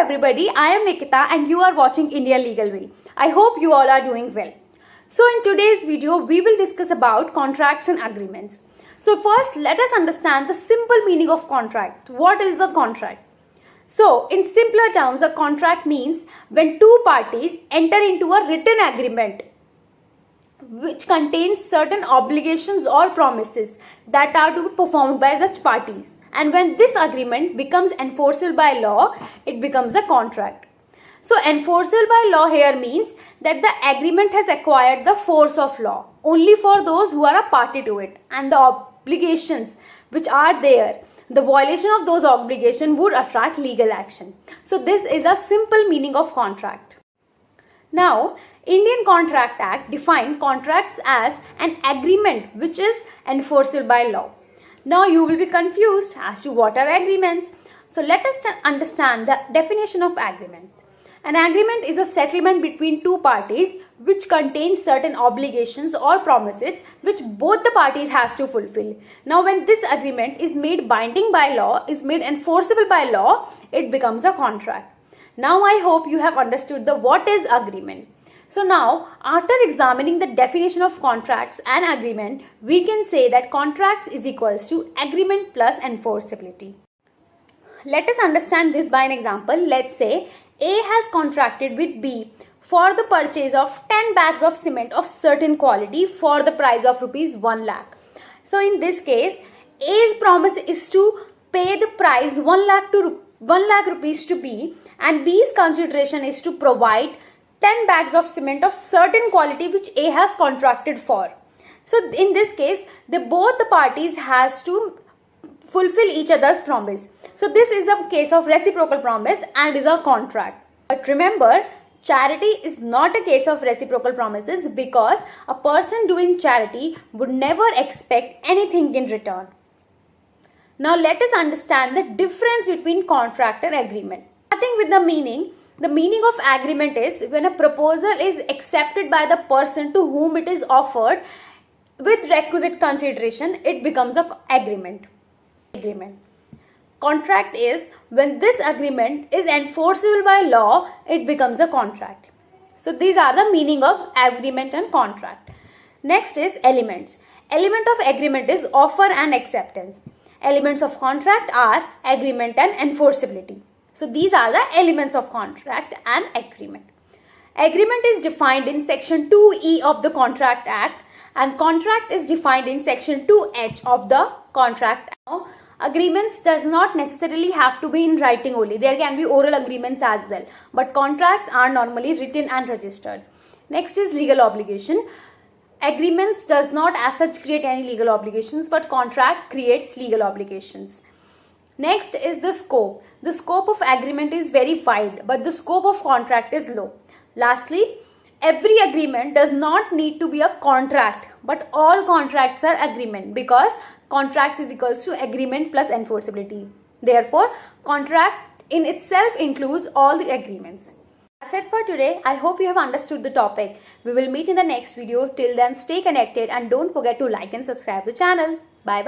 everybody, I am Nikita and you are watching India Legal Way. I hope you all are doing well. So in today's video, we will discuss about contracts and agreements. So first, let us understand the simple meaning of contract. What is a contract? So in simpler terms, a contract means when two parties enter into a written agreement which contains certain obligations or promises that are to be performed by such parties. And when this agreement becomes enforceable by law, it becomes a contract. So enforceable by law here means that the agreement has acquired the force of law only for those who are a party to it, and the obligations which are there, the violation of those obligations would attract legal action. So this is a simple meaning of contract. Now, Indian Contract Act defines contracts as an agreement which is enforceable by law. Now you will be confused as to what are agreements. So let us understand the definition of agreement. An agreement is a settlement between two parties which contains certain obligations or promises which both the parties has to fulfill. Now when this agreement is made binding by law, is made enforceable by law, it becomes a contract. Now I hope you have understood the what is agreement. So now, after examining the definition of contracts and agreement, we can say that contracts is equals to agreement plus enforceability. Let us understand this by an example. Let's say A has contracted with B for the purchase of 10 bags of cement of certain quality for the price of rupees 1 lakh. So in this case, A's promise is to pay the price 1 lakh rupees to B, and B's consideration is to provide 10 bags of cement of certain quality which A has contracted for. So in this case, both the parties has to fulfill each other's promise. So this is a case of reciprocal promise and is a contract. But remember, charity is not a case of reciprocal promises because a person doing charity would never expect anything in return. Now let us understand the difference between contract and agreement. Starting with the meaning. The meaning of agreement is when a proposal is accepted by the person to whom it is offered with requisite consideration, it becomes an agreement. Contract is when this agreement is enforceable by law, it becomes a contract. So these are the meaning of agreement and contract. Next is elements. Element of agreement is offer and acceptance. Elements of contract are agreement and enforceability. So these are the elements of contract and agreement. Agreement is defined in section 2E of the Contract Act, and contract is defined in section 2H of the Contract Act. Now, agreements does not necessarily have to be in writing only. There can be oral agreements as well. But contracts are normally written and registered. Next is legal obligation. Agreements does not as such create any legal obligations, but contract creates legal obligations. Next is the scope. The scope of agreement is very wide, but the scope of contract is low. Lastly, every agreement does not need to be a contract, but all contracts are agreement because contracts is equals to agreement plus enforceability. Therefore, contract in itself includes all the agreements. That's it for today. I hope you have understood the topic. We will meet in the next video. Till then, stay connected and don't forget to like and subscribe the channel. Bye bye.